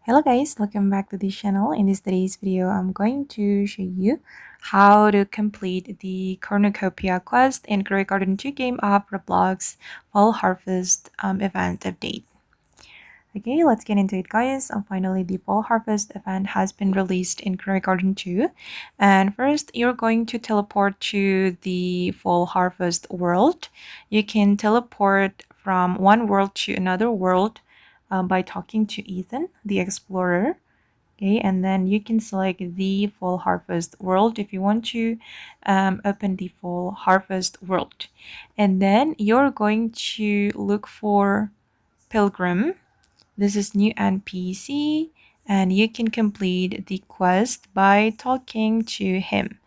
Hello guys, welcome back to this channel. In today's video, I'm going to show you how to complete the Cornucopia Quest in Garden 2 game of Roblox Fall Harvest Event update. Okay, let's get into it guys. Finally, the Fall Harvest event has been released in Garden 2. And first, you're going to teleport to the Fall Harvest world. You can teleport from one world to another world by talking to Ethan, the explorer. Okay, and then you can select the Fall Harvest world if you want to open the Fall Harvest world. And then you're going to look for Pilgrim. This is new NPC, and you can complete the quest by talking to him.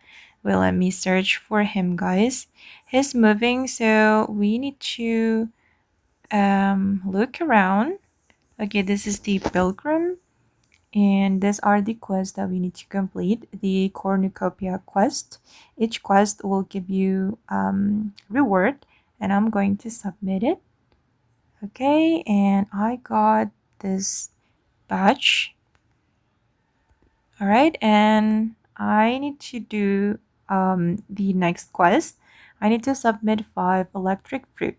Well, let me search for him, guys. He's moving, so we need to look around. Okay, this is the Pilgrim, and these are the quests that we need to complete. The Cornucopia Quest. Each quest will give you reward, and I'm going to submit it. Okay, and I got this badge. All right, and I need to do the next quest. I need to submit 5 electric fruit.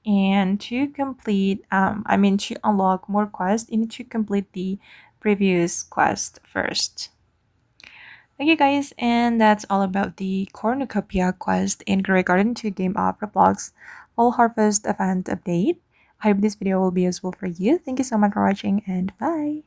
And to complete, to unlock more quests, you need to complete the previous quest first. Okay guys, and that's all about the Cornucopia Quest in Garden 2 game of Roblox Fall Harvest Event update. I hope this video will be useful for you. Thank you so much for watching and bye!